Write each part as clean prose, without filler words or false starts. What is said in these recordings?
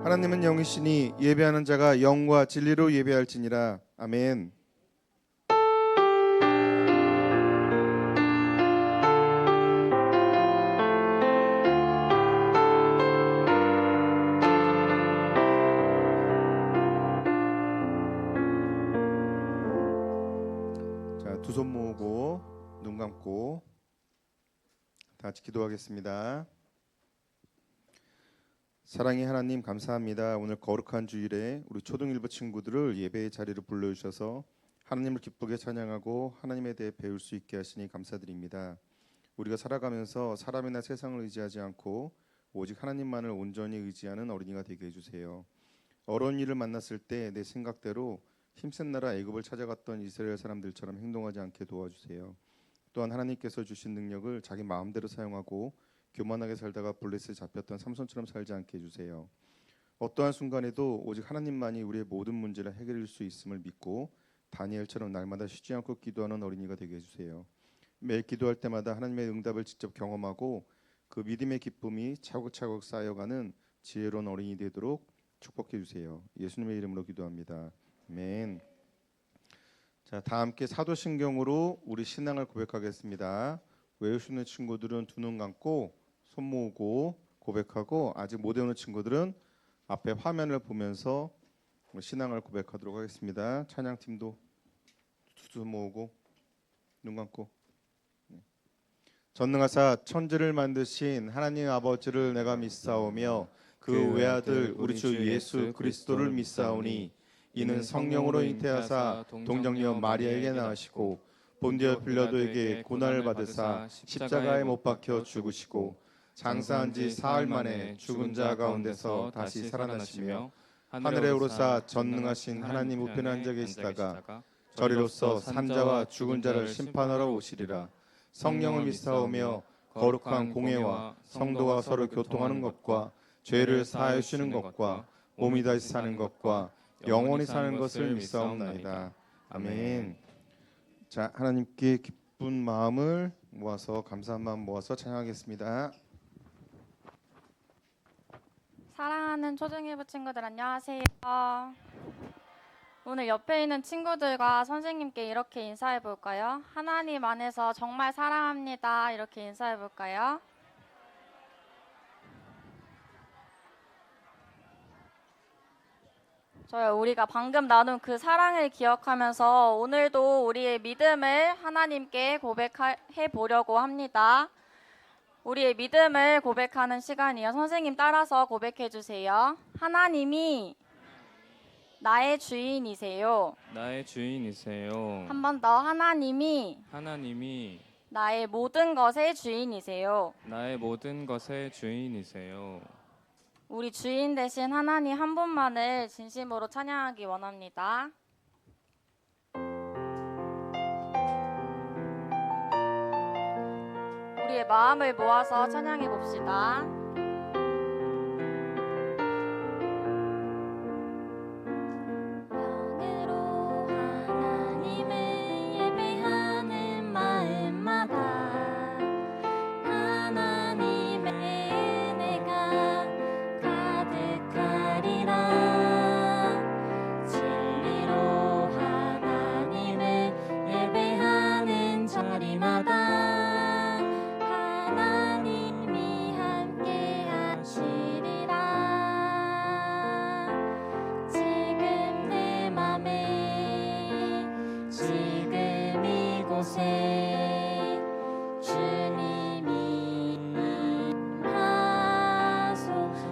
하나님은 영이시니 예배하는 자가 영과 진리로 예배할지니라. 아멘. 자, 두 손 모으고 눈 감고 다 같이 기도하겠습니다. 사랑의 하나님, 감사합니다. 오늘 거룩한 주일에 우리 초등일부 친구들을 예배의 자리로 불러주셔서 하나님을 기쁘게 찬양하고 하나님에 대해 배울 수 있게 하시니 감사드립니다. 우리가 살아가면서 사람이나 세상을 의지하지 않고 오직 하나님만을 온전히 의지하는 어린이가 되게 해주세요. 어려운 일을 만났을 때 내 생각대로 힘센 나라 애굽을 찾아갔던 이스라엘 사람들처럼 행동하지 않게 도와주세요. 또한 하나님께서 주신 능력을 자기 마음대로 사용하고 교만하게 살다가 블레셋에 잡혔던 삼손처럼 살지 않게 해주세요. 어떠한 순간에도 오직 하나님만이 우리의 모든 문제를 해결해 줄 수 있음을 믿고 다니엘처럼 날마다 쉬지 않고 기도하는 어린이가 되게 해주세요. 매일 기도할 때마다 하나님의 응답을 직접 경험하고 그 믿음의 기쁨이 차곡차곡 쌓여가는 지혜로운 어린이 되도록 축복해 주세요. 예수님의 이름으로 기도합니다. 아멘. 자, 다 함께 사도신경으로 우리 신앙을 고백하겠습니다. 외우시는 친구들은 두 눈 감고 손 모으고 고백하고, 아직 못 외우는 친구들은 앞에 화면을 보면서 신앙을 고백하도록 하겠습니다. 찬양팀도 두 손 모으고 눈 감고. 전능하사 천지를 만드신 하나님 아버지를 내가 믿사오며 그 외아들 우리 주 예수 그리스도를 믿사오니 이는 성령으로 잉태하사 동정녀 마리아에게 낳으시고 본디오 빌라도에게 고난을 받으사 십자가에 못 박혀 죽으시고 장사한 지 사흘 만에 죽은 자 가운데서 다시 살아나시며 하늘에 오르사 전능하신 하나님 우편에 앉아 계시다가 저리로서 산자와 죽은 자를 심판하러 오시리라. 성령을 믿사오며 거룩한 공회와 성도가 서로 교통하는 것과 죄를 사하여 주시는 것과 몸이 다시 사는 것과 영원히 사는 것을 믿사옵나이다. 아멘. 자, 하나님께 기쁜 마음을 모아서, 감사한 마음 모아서 찬양하겠습니다. 사랑하는 초중일부 친구들 안녕하세요. 오늘 옆에 있는 친구들과 선생님께 이렇게 인사해 볼까요? 하나님 안에서 정말 사랑합니다. 이렇게 인사해 볼까요? 우리가 방금 나눈 그 사랑을 기억하면서 오늘도 우리의 믿음을 하나님께 고백해 보려고 합니다. 우리의 믿음을 고백하는 시간이요. 선생님 따라서 고백해 주세요. 하나님이 나의 주인이세요. 나의 주인이세요. 한 번 더. 하나님이 나의 모든 것의 주인이세요. 나의 모든 것의 주인이세요. 우리 주인 되신 하나님 한 분만을 진심으로 찬양하기 원합니다. 우리의 마음을 모아서 찬양해 봅시다.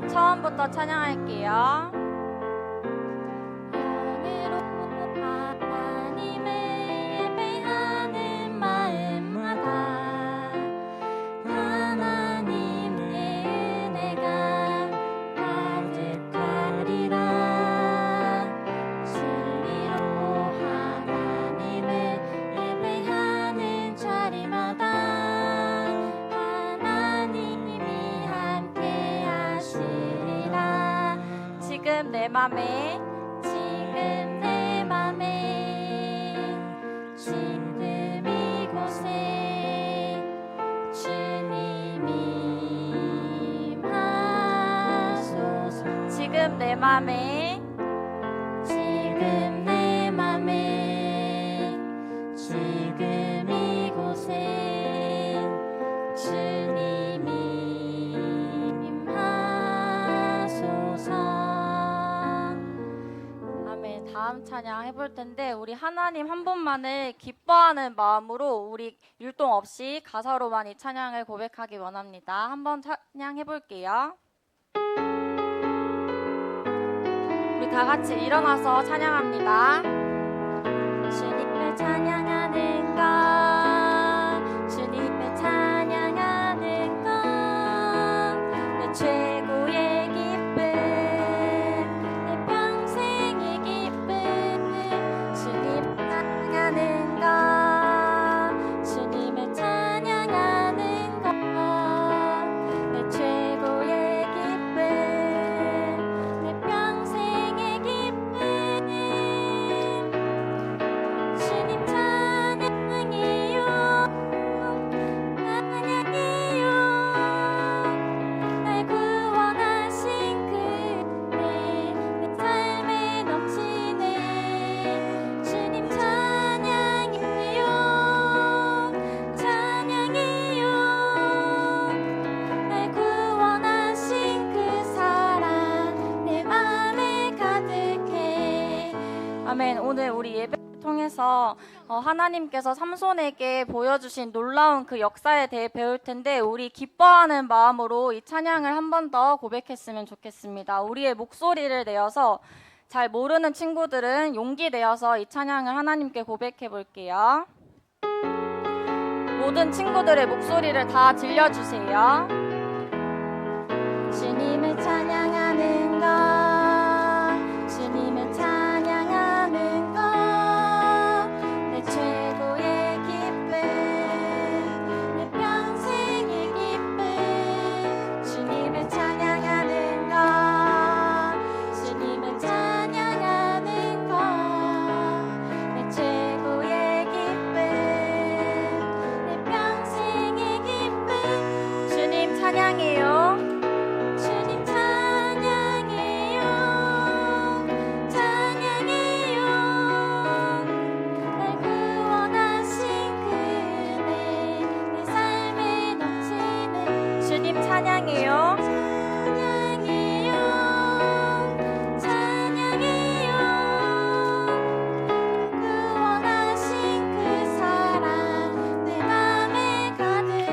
처음부터 찬양할게요. 지금 내 맘에 지금 이곳에 주님이 임하소서. 지금 지금 내 맘에 지금 내 맘에 지금 이곳에 주님이 임하소서. 아멘. 다음 찬양 해볼 텐데 우리 하나님 한 분만을 기뻐하는 마음으로 우리 율동 없이 가사로만 이 찬양을 고백하기 원합니다. 한번 찬양 해볼게요. 우리 다 같이 일어나서 찬양합니다. 주님을 찬양하는 것, 주님을 찬양하는 것, 내 최고의 기쁨, 내 평생의 기쁨. 주님을 찬양하는 것, 주님을 찬양하는 것, 내 최고의 기쁨, 내 평생의 기쁨. 주님 찬양해요, 찬양해요. 날 구원하신 그네, 내 삶에 넘치네. 주님 찬양해요, 찬양해요. 날 구원하신 그 사랑 내 맘에 가득해. 아멘. 오늘 우리 예배를 통해서 하나님께서 삼손에게 보여주신 놀라운 그 역사에 대해 배울 텐데 우리 기뻐하는 마음으로 이 찬양을 한 번 더 고백했으면 좋겠습니다. 우리의 목소리를 내어서 잘 모르는 친구들은 용기 내어서 이 찬양을 하나님께 고백해 볼게요. 모든 친구들의 목소리를 다 들려주세요. 주님을 찬양하는 것, 주님을 찬양하는 것, 내 최고의 기쁨, 내 평생의 기쁨. 주님을 찬양하는 것, 주님을 찬양하는 것, 내 최고의 기쁨, 내 평생의 기쁨. 주님 찬양해요, 주님 찬양해요, 찬양해요. 날 구원하신 그네, 내 삶에 넘치는. 주님 찬양해요, 찬양해요, 찬양해요. 구원하신 그 사랑 내 맘에 가득해.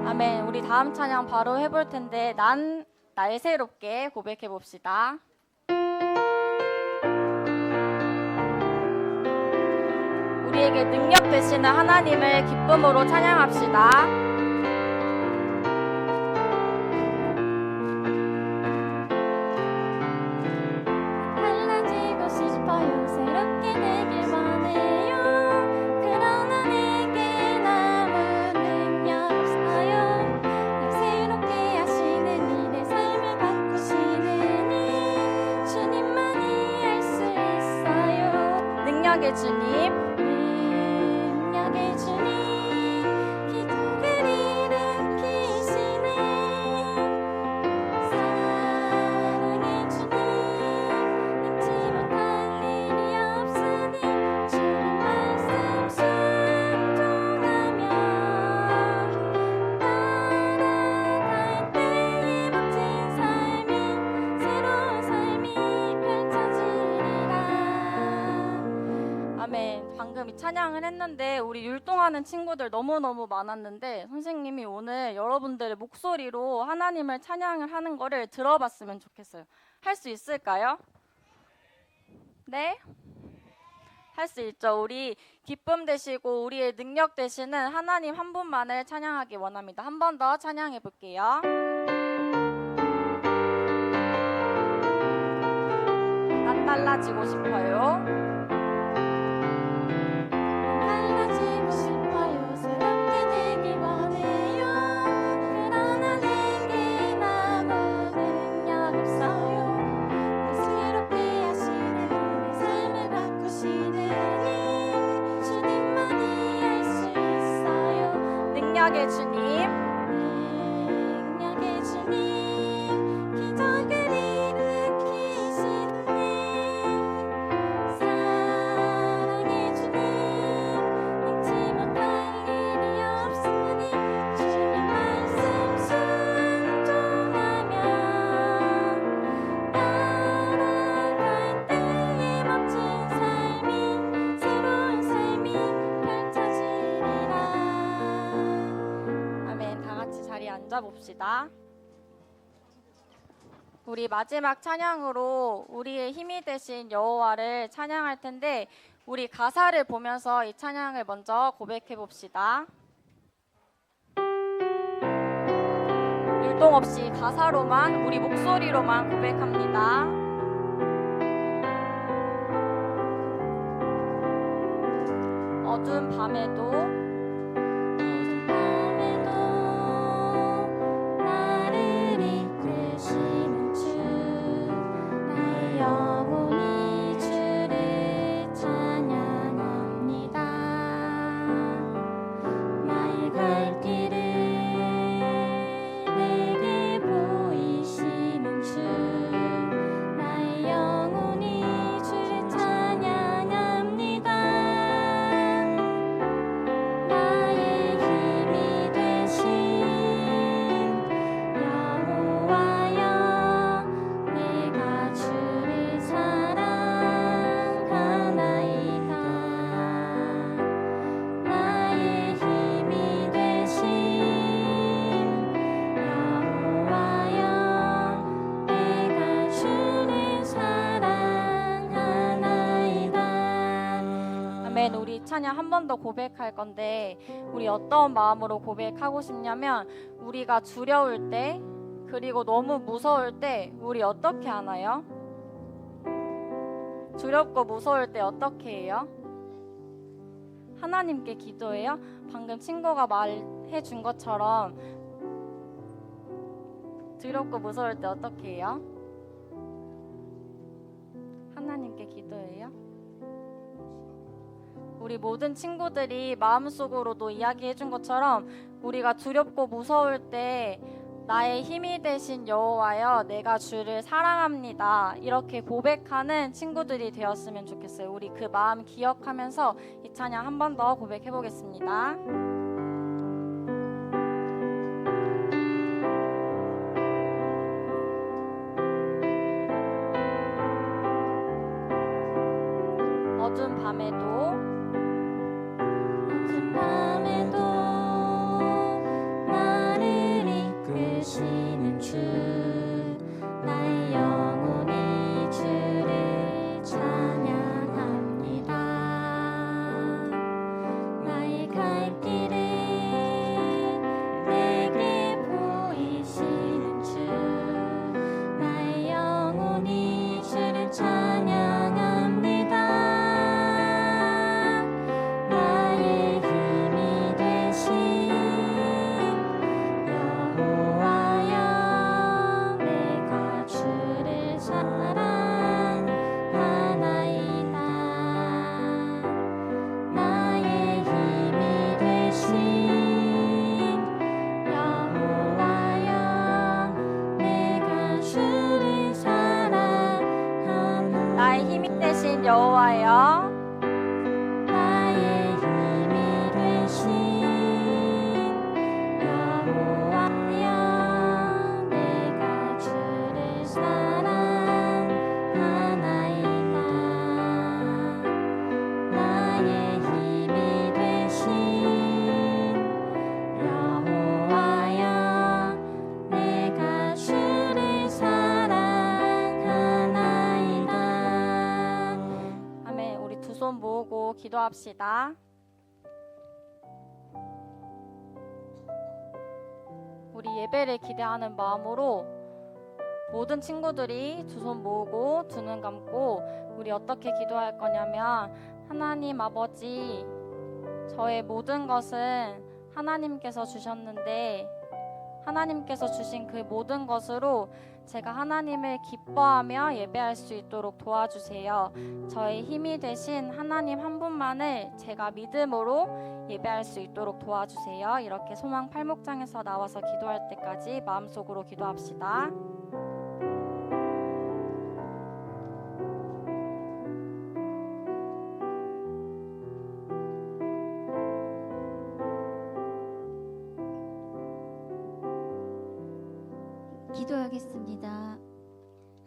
아멘. 우리 다음 찬양 바로 해볼 텐데 난 날새롭게 고백해 봅시다. 우리에게 능력 되시는 하나님을 기쁨으로 찬양합시다. 달라지고 싶어요, 새롭게 되길 원해요. 그러나 내게 남은 능력 없어요. 날 새롭게 하시는 이, 내 삶을 바꾸시는 이, 주님만이 할 수 있어요. 능력의 주님, 능력의 주님, 기적을 일으키시네. 사랑의 주님, 잊지 못할 일이 없으니 주님 말씀 순종하며 따라갈 때에 멋진 삶이, 새로운 삶이 펼쳐지리라. 아멘. 방금 이 찬양을 했는데 우리 율동하는 친구들 너무너무 많았는데 선생님이 오늘 여러분들의 목소리로 하나님을 찬양을 하는 거를 들어봤으면 좋겠어요. 할 수 있을까요? 네? 할 수 있죠. 우리 기쁨 되시고 우리의 능력 되시는 하나님 한 분만을 찬양하기 원합니다. 한 번 더 찬양해 볼게요. 난 달라지고 싶어요. 달라지고 싶어요. 새롭게 되길 원해요. 그러나 내게 남은 능력 없어요. 날 새롭게 하시는 내 삶을 바꾸시는 이, 주님만이 할 수 있어요. 능력의 주님, 능력의 주님, 자리에 앉아봅시다. 우리 마지막 찬양으로 우리의 힘이 되신 여호와를 찬양할 텐데 우리 가사를 보면서 이 찬양을 먼저 고백해 봅시다. 율동 없이 가사로만 우리 목소리로만 고백합니다. 어두운 밤에도 나를 이끄시는 주 나의 영혼이 주를 찬양합니다. 나의 갈 길을 내게 보이시는 주 나의 영혼이 주를 찬양합니다. 나의 힘이 되신 여호와여 내가 주를 사랑하나이다. 나의 힘이 되신 여호와여 내가 주를 사랑하나이다. 아멘. 우리 찬양 한 번 더 고백할 건데 우리 어떤 마음으로 고백하고 싶냐면 우리가 두려울 때 그리고 너무 무서울 때 우리 어떻게 하나요? 두렵고 무서울 때 어떻게 해요? 하나님께 기도해요? 방금 친구가 말해 준 것처럼 두렵고 무서울 때 어떻게 해요? 하나님께 기도해요? 우리 모든 친구들이 마음속으로도 이야기해 준 것처럼 우리가 두렵고 무서울 때 나의 힘이 되신 여호와여 내가 주를 사랑합니다. 이렇게 고백하는 친구들이 되었으면 좋겠어요. 우리 그 마음 기억하면서 이 찬양 한 번 더 고백해 보겠습니다. 어두운 밤에도 어두운 밤에도 나를 이끄시는 주 나의 영혼이 주를 찬양합니다. 나의 갈 길을 내게 보이시는 주 나의 영혼이 주를 찬양합니다. 나의 힘이 되신 여호와여 내가 주를 사랑하나이다. 나의 힘이 되신 여호와여 내가 주를 사랑하나이다. 나의 힘이 되신 여호와여 나의 힘이 되신 여호와여 내가 주를 사랑하나이다. 나의 힘이 되신 여호와여 내가 주를 사랑하나이다. 아멘. 우리 두 손 모으고 기도합시다. 우리 예배를 기대하는 마음으로 모든 친구들이 두 손 모으고 두 눈 감고 우리 어떻게 기도할 거냐면 하나님 아버지 저의 모든 것은 하나님께서 주셨는데 하나님께서 주신 그 모든 것으로 제가 하나님을 기뻐하며 예배할 수 있도록 도와주세요. 저의 힘이 되신 하나님 한 분만을 제가 믿음으로 예배할 수 있도록 도와주세요. 이렇게 소망 팔목장에서 나와서 기도할 때까지 마음속으로 기도합시다. 기도하겠습니다.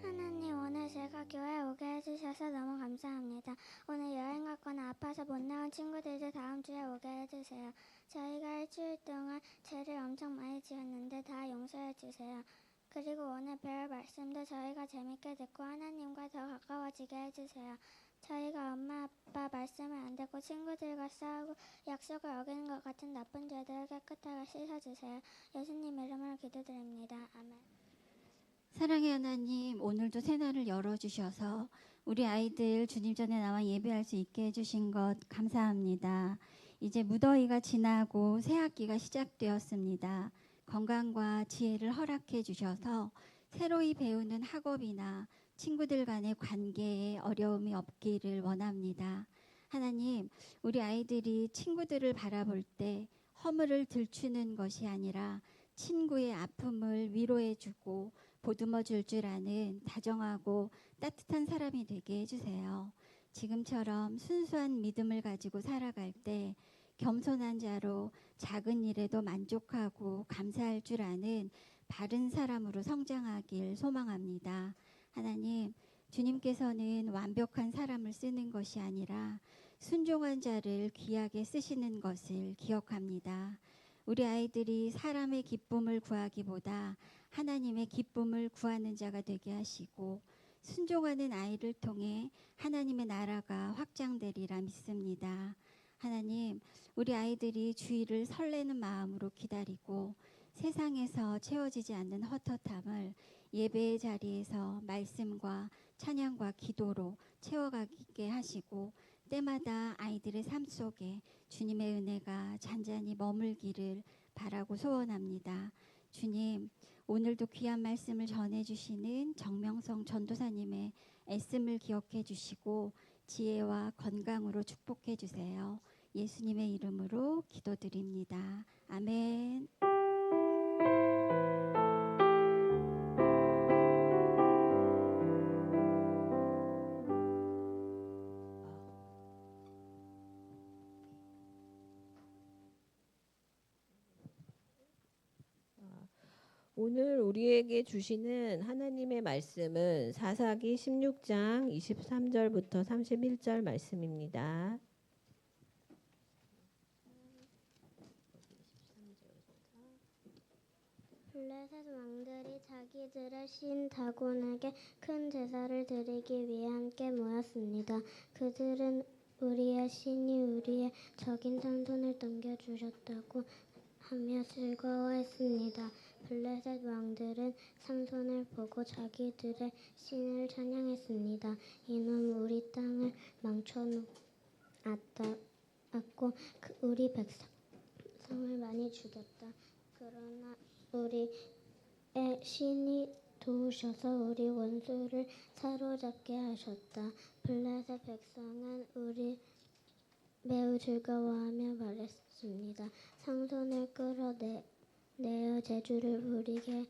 하나님, 오늘 제가 교회에 오게 해주셔서 너무 감사합니다. 오늘 여행 갔거나 아파서 못 나온 친구들도 다음 주에 오게 해주세요. 저희가 일주일 동안 죄를 엄청 많이 지었는데 주세요. 그리고 오늘 배울 말씀도 저희가 재밌게 듣고 하나님과 더 가까워지게 해주세요. 저희가 엄마 아빠 말씀을 안 듣고 친구들과 싸우고 약속을 어기는 것 같은 나쁜 죄들을 깨끗하게 씻어주세요. 예수님 이름으로 기도드립니다. 아멘. 사랑의 하나님, 오늘도 새날을 열어주셔서 우리 아이들 주님 전에 나와 예배할 수 있게 해주신 것 감사합니다. 이제 무더위가 지나고 새 학기가 시작되었습니다. 건강과 지혜를 허락해 주셔서 새로이 배우는 학업이나 친구들 간의 관계에 어려움이 없기를 원합니다. 하나님, 우리 아이들이 친구들을 바라볼 때 허물을 들추는 것이 아니라 친구의 아픔을 위로해 주고 보듬어 줄 아는 다정하고 따뜻한 사람이 되게 해주세요. 지금처럼 순수한 믿음을 가지고 살아갈 때 겸손한 자로 작은 일에도 만족하고 감사할 줄 아는 바른 사람으로 성장하길 소망합니다. 하나님, 주님께서는 완벽한 사람을 쓰는 것이 아니라 순종한 자를 귀하게 쓰시는 것을 기억합니다. 우리 아이들이 사람의 기쁨을 구하기보다 하나님의 기쁨을 구하는 자가 되게 하시고 순종하는 아이를 통해 하나님의 나라가 확장되리라 믿습니다. 하나님, 우리 아이들이 주일을 설레는 마음으로 기다리고 세상에서 채워지지 않는 헛헛함을 예배의 자리에서 말씀과 찬양과 기도로 채워가게 하시고 때마다 아이들의 삶 속에 주님의 은혜가 잔잔히 머물기를 바라고 소원합니다. 주님, 오늘도 귀한 말씀을 전해주시는 정명성 전도사님의 애씀을 기억해 주시고 지혜와 건강으로 축복해 주세요. 예수님의 이름으로 기도드립니다. 아멘. 오늘 우리에게 주시는 하나님의 말씀은 사사기 16장 23절부터 31절 말씀입니다. 블레셋 왕들이 자기들의 신 다곤에게 큰 제사를 드리기 위해 함께 모였습니다. 그들은 우리의 신이 우리의 적인 삼손을 넘겨주셨다고 하며 즐거워했습니다. 블레셋 왕들은 삼손을 보고 자기들의 신을 찬양했습니다. 이놈 우리 땅을 망쳐놓았고 우리 백성을 많이 죽였다. 그러나 우리의 신이 도우셔서 우리 원수를 사로잡게 하셨다. 블레셋 백성은 우리 매우 즐거워하며 말했습니다. 삼손을 끌어내어 제주를 부리게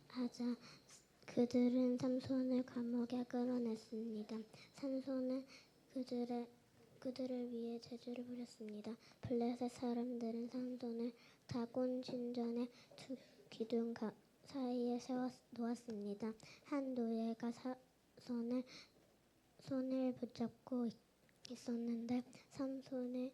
하자. 그들은 삼손을 감옥에 끌어냈습니다. 삼손은 그들을 위해 제주를 부렸습니다. 블레셋 사람들은 삼손을 다곤 신전의 두 기둥 사이에 세워 놓았습니다. 한 노예가 손을 붙잡고 있었는데 삼손이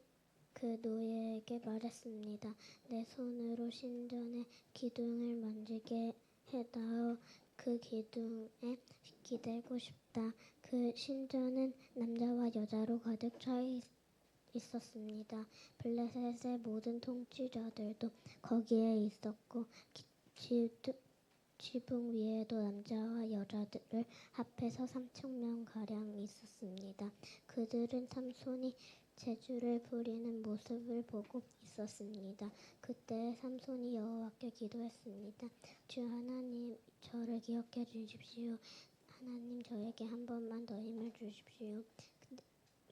그 노예에게 말했습니다. 내 손으로 신전의 기둥을 만지게 해다오. 그 기둥에 기대고 싶다. 그 신전은 남자와 여자로 가득 차 있었습니다. 블레셋의 모든 통치자들도 거기에 있었고 지붕 위에도 남자와 여자들을 합해서 3,000명 가량 있었습니다. 그들은 삼손이 제주를 부리는 모습을 보고 있었습니다. 그때 삼손이 여호와께 기도했습니다. 주 하나님, 저를 기억해 주십시오. 하나님, 저에게 한 번만 더 힘을 주십시오.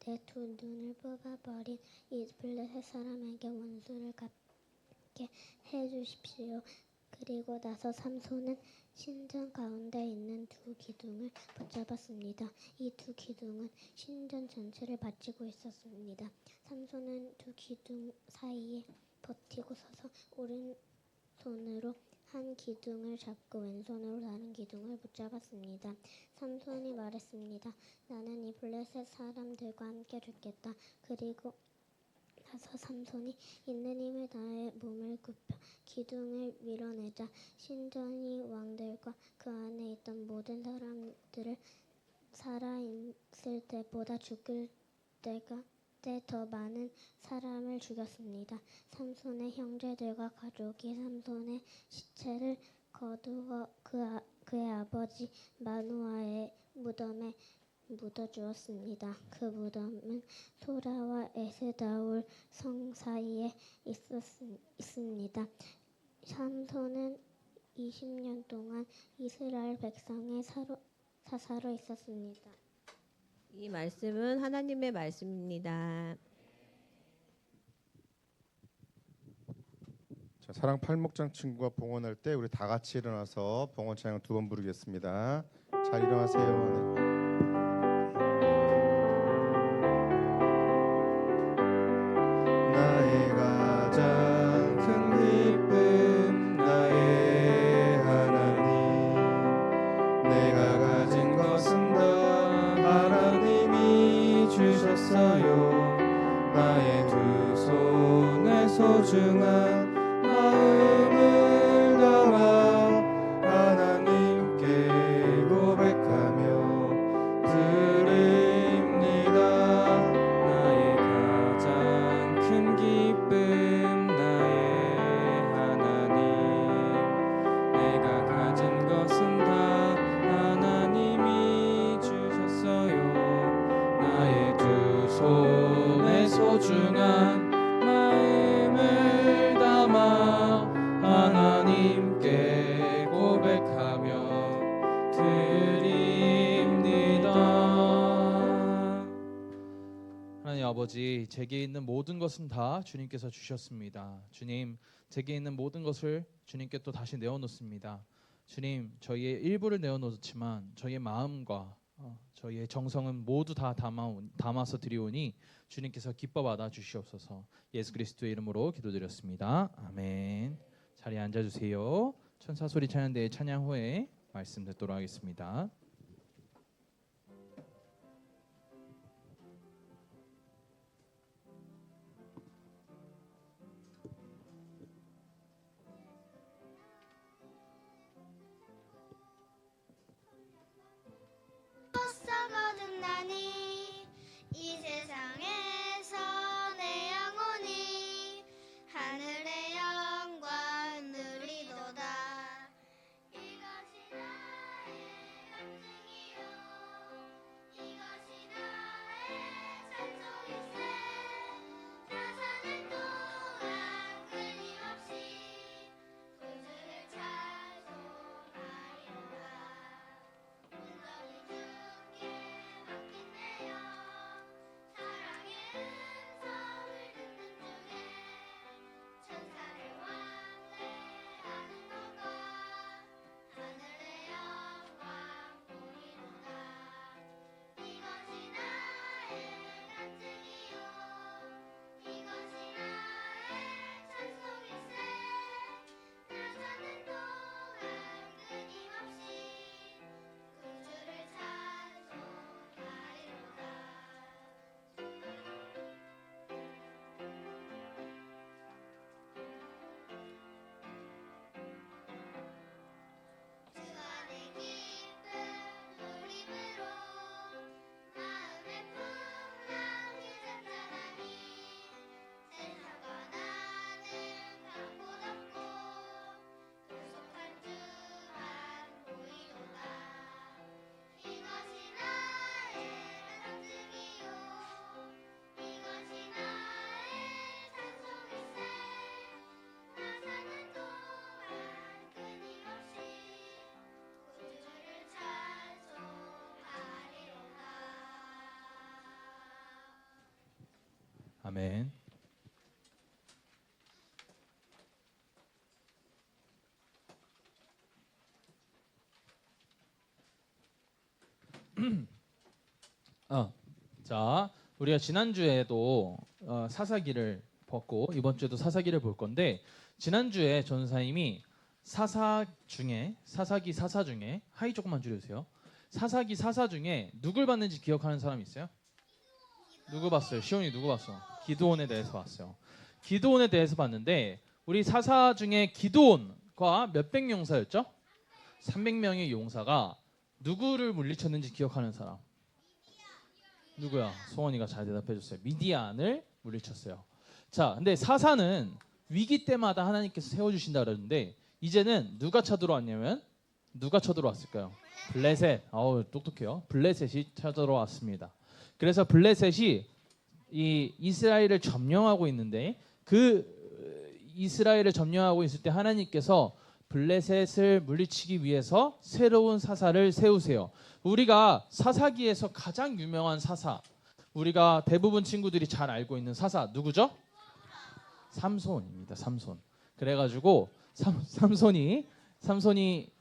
내 두 눈을 뽑아버린 이 블레셋 사람에게 원수를 갚게 해 주십시오. 그리고 나서 삼손은 신전 가운데 있는 두 기둥을 붙잡았습니다. 이 두 기둥은 신전 전체를 받치고 있었습니다. 삼손은 두 기둥 사이에 버티고 서서 오른손으로 한 기둥을 잡고 왼손으로 다른 기둥을 붙잡았습니다. 삼손이 말했습니다. 나는 이 블레셋 사람들과 함께 죽겠다. 그리고 타서 삼손이 있는 힘을 다해 몸을 굽혀 기둥을 밀어내자 신전이 왕들과 그 안에 있던 모든 사람들을 살아있을 때보다 죽을 때 더 많은 사람을 죽였습니다. 삼손의 형제들과 가족이 삼손의 시체를 거두어 그의 아버지 마누아의 무덤에 묻어주었습니다. 그 무덤은 소라와 에스다올 성 사이에 있습니다. 삼손은 20년 동안 이스라엘 백성의 사사로 있었습니다. 이 말씀은 하나님의 말씀입니다. 자, 사랑 팔목장 친구가 봉헌할 때 우리 다 같이 일어나서 봉헌 찬양 2번 부르겠습니다. 잘 일어나세요. 네. 나의 가장 큰 기쁨 나의 하나님 내가 가진 것은 다 하나님이 주셨어요. 나의 두 손에 소중한 마음을 담아 하나님께 고백하며 드립니다. 나의 가장 큰 기쁨 나의 하나님 내가 가진 것은 다 하나님이 주셨어요. 나의 두 손에 소중한 마음을 담아 하나님께 고백하며 드립니다. 하나님 아버지, 제게 있는 모든 것은 다 주님께서 주셨습니다. 주님, 제게 있는 모든 것을 주님께 또 다시 내어놓습니다. 주님, 저희의 일부를 내어놓지만 저희의 마음과 저희의 정성은 모두 다 담아서 드리오니 주님께서 기뻐 받아 주시옵소서. 예수 그리스도의 이름으로 기도드렸습니다. 아멘. 자리에 앉아주세요. 천사 소리 찬양대의 찬양 후에 말씀 듣도록 하겠습니다. 거듭나니 이 세상에서 내 영혼이 하늘의 영광 누리도다. 이것이 나의 간증이요 이것이 나의 찬송일세. 나 사는 동안 끊임없이 구주를 찬송하리로다. 온전히 주께 맡긴내요. 사랑의 음성을 듣는 중에 천사를 왕래하는 것과 하늘의 영광 보이로다. 이것이 나의 간증이요 이것이 나의 찬송일세. 나 사는 동안 끊임없이 구주를 찬송하리로다. 주 안에 기쁨 울림으로 마음의 풍랑이 잔잔하니 세상과 나는 각고잡고 구속한 주만 보이도다. 이것이 나의 간증이요 이것이 나의 찬송일세. 나 사는 동안 끊임없이 구주를 찬송하리로다. 아멘. 자, 우리가 지난주에도 사사기를 봤고 이번 주에도 사사기를 볼 건데, 지난주에 전사님이 사사기 사사 중에 하이 조금만 줄여주세요. 사사기 사사 중에 누굴 봤는지 기억하는 사람 있어요? 누구 봤어요? 시온이 누구 봤어? 기드온에 대해서 봤어요. 기드온에 대해서 봤는데 우리 사사 중에 기드온과 몇백 용사였죠? 300명의 용사가 누구를 물리쳤는지 기억하는 사람? 누구야? 송원이가 잘 대답해 줬어요. 미디안을 물리쳤어요. 자, 근데 사사는 위기 때마다 하나님께서 세워주신다 그러는데 이제는 누가 쳐들어왔냐면 누가 쳐들어왔을까요? 블레셋. 어우 똑똑해요. 블레셋이 쳐들어왔습니다. 그래서 블레셋이 이 이스라엘을 점령하고 있는데 그 이스라엘을 점령하고 있을 때 하나님께서 블레셋을 물리치기 위해서 새로운 사사를 세우세요. 우리가 사사기에서 가장 유명한 사사, 우리가 대부분 친구들이 잘 알고 있는 사사 누구죠? 삼손입니다. 삼손. 그래가지고 삼손이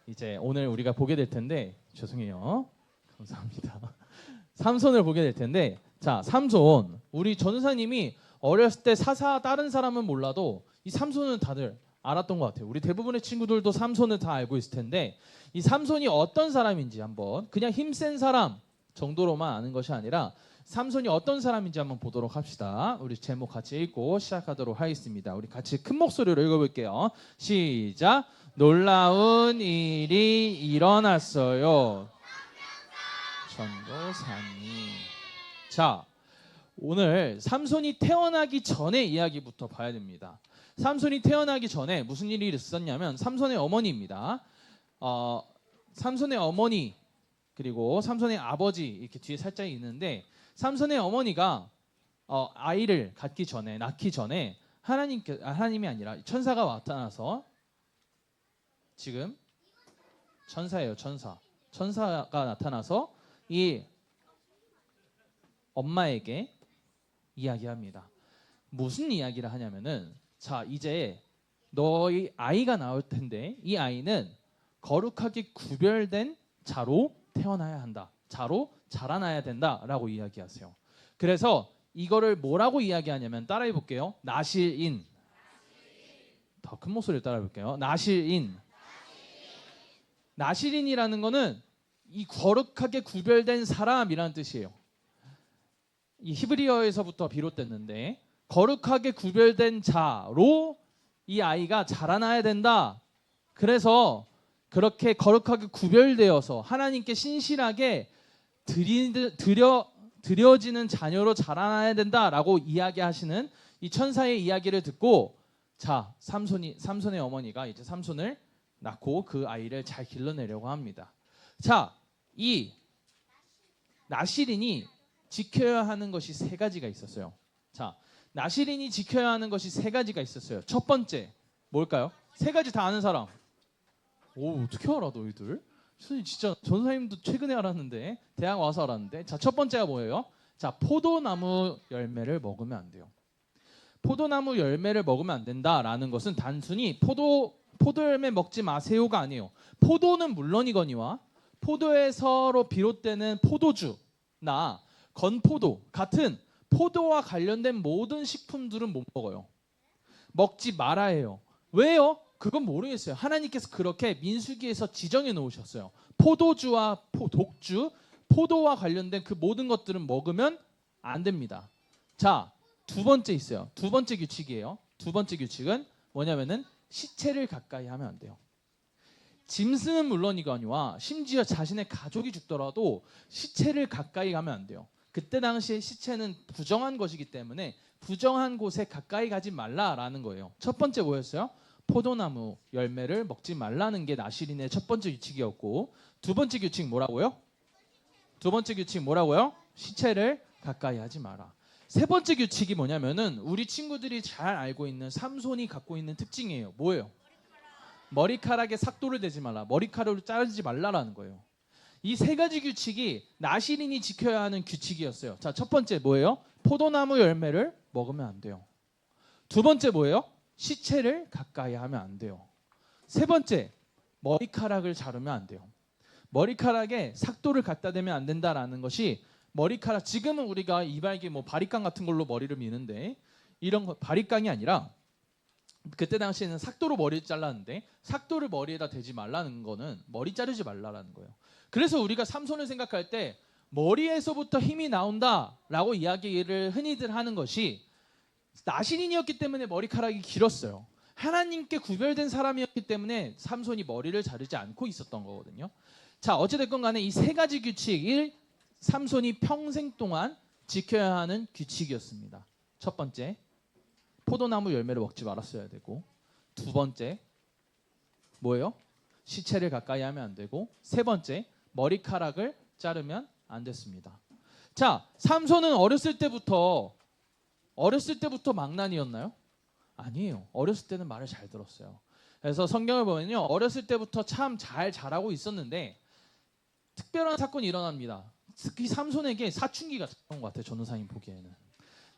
이제 오늘 우리가 보게 될 텐데 죄송해요. 감사합니다. 삼손을 보게 될 텐데 자 삼손 우리 전우사님이 어렸을 때 사사 다른 사람은 몰라도 이 삼손은 다들 알았던 것 같아요. 우리 대부분의 친구들도 삼손을 다 알고 있을 텐데 이 삼손이 어떤 사람인지 한번 그냥 힘센 사람 정도로만 아는 것이 아니라 삼손이 어떤 사람인지 한번 보도록 합시다. 우리 제목 같이 읽고 시작하도록 하겠습니다. 우리 같이 큰 목소리로 읽어볼게요. 시작. 놀라운 일이 일어났어요. 전도사님. 자, 오늘 삼손이 태어나기 전의 이야기부터 봐야 됩니다. 삼손이 태어나기 전에 무슨 일이 있었냐면 삼손의 어머니입니다. 삼손의 어머니 그리고 삼손의 아버지 이렇게 뒤에 살짝 있는데 삼손의 어머니가 아이를 낳기 전에 하나님이 아니라 천사가 나타나서 지금 천사예요. 천사가 나타나서 이 엄마에게 이야기합니다. 무슨 이야기를 하냐면은 자 이제 너희 아이가 나올 텐데 이 아이는 거룩하게 구별된 자로 태어나야 한다. 자로 자라나야 된다라고 이야기하세요. 그래서 이거를 뭐라고 이야기하냐면 따라해 볼게요. 나실인. 더 큰 목소리로 따라해 볼게요. 나실인. 나실인이라는 거는 이 거룩하게 구별된 사람이라는 뜻이에요. 이 히브리어에서부터 비롯됐는데 거룩하게 구별된 자로 이 아이가 자라나야 된다. 그래서 그렇게 거룩하게 구별되어서 하나님께 신실하게 드려지는 자녀로 자라나야 된다라고 이야기하시는 이 천사의 이야기를 듣고 자 삼손의 어머니가 이제 삼손을 낳고 그 아이를 잘 길러내려고 합니다. 자, 이 나실인이 지켜야 하는 것이 세 가지가 있었어요. 자, 나실인이 지켜야 하는 것이 세 가지가 있었어요. 첫 번째 뭘까요? 세 가지 다 아는 사람. 오 어떻게 알아 너희들? 진짜 전사님도 최근에 알았는데 대학 와서 알았는데 자 첫 번째가 뭐예요? 자 포도나무 열매를 먹으면 안 돼요. 포도나무 열매를 먹으면 안 된다라는 것은 단순히 포도 열매 먹지 마세요가 아니에요. 포도는 물론이거니와 포도에서로 비롯되는 포도주나 건포도 같은 포도와 관련된 모든 식품들은 못 먹어요. 먹지 말아야 해요. 왜요? 그건 모르겠어요. 하나님께서 그렇게 민수기에서 지정해 놓으셨어요. 포도주와 독주, 포도와 관련된 그 모든 것들은 먹으면 안 됩니다. 자, 두 번째 있어요. 두 번째 규칙이에요. 두 번째 규칙은 뭐냐면은 시체를 가까이 하면 안 돼요. 짐승은 물론이거니와 심지어 자신의 가족이 죽더라도 시체를 가까이 가면 안 돼요. 그때 당시에 시체는 부정한 것이기 때문에 부정한 곳에 가까이 가지 말라라는 거예요. 첫 번째 뭐였어요? 포도나무 열매를 먹지 말라는 게 나실인의 첫 번째 규칙이었고 두 번째 규칙 뭐라고요? 두 번째 규칙 뭐라고요? 시체를 가까이 하지 마라. 세 번째 규칙이 뭐냐면은 우리 친구들이 잘 알고 있는 삼손이 갖고 있는 특징이에요. 뭐예요? 머리카락에 삭도를 대지 말라. 머리카락을 자르지 말라라는 거예요. 이 세 가지 규칙이 나실인이 지켜야 하는 규칙이었어요. 자, 첫 번째 뭐예요? 포도나무 열매를 먹으면 안 돼요. 두 번째 뭐예요? 시체를 가까이 하면 안 돼요. 세 번째, 머리카락을 자르면 안 돼요. 머리카락에 삭도를 갖다 대면 안 된다라는 것이 머리카락 지금은 우리가 이발기 바리깡 같은 걸로 머리를 미는데 이런 거 바리깡이 아니라 그때 당시에는 삭도로 머리를 잘랐는데 삭도를 머리에다 대지 말라는 거는 머리 자르지 말라라는 거예요. 그래서 우리가 삼손을 생각할 때 머리에서부터 힘이 나온다라고 이야기를 흔히들 하는 것이 나신인이었기 때문에 머리카락이 길었어요. 하나님께 구별된 사람이었기 때문에 삼손이 머리를 자르지 않고 있었던 거거든요. 자, 어찌됐건 간에 이 세 가지 규칙이 삼손이 평생 동안 지켜야 하는 규칙이었습니다. 첫 번째, 포도나무 열매를 먹지 말았어야 되고, 두 번째, 뭐예요? 시체를 가까이 하면 안 되고, 세 번째, 머리카락을 자르면 안 됐습니다. 자, 삼손은 어렸을 때부터 망난이었나요? 아니에요. 어렸을 때는 말을 잘 들었어요. 그래서 성경을 보면요, 어렸을 때부터 참 잘 자라고 있었는데 특별한 사건이 일어납니다. 특히 삼손에게 사춘기가 찾아온 것 같아요. 전도사님 보기에는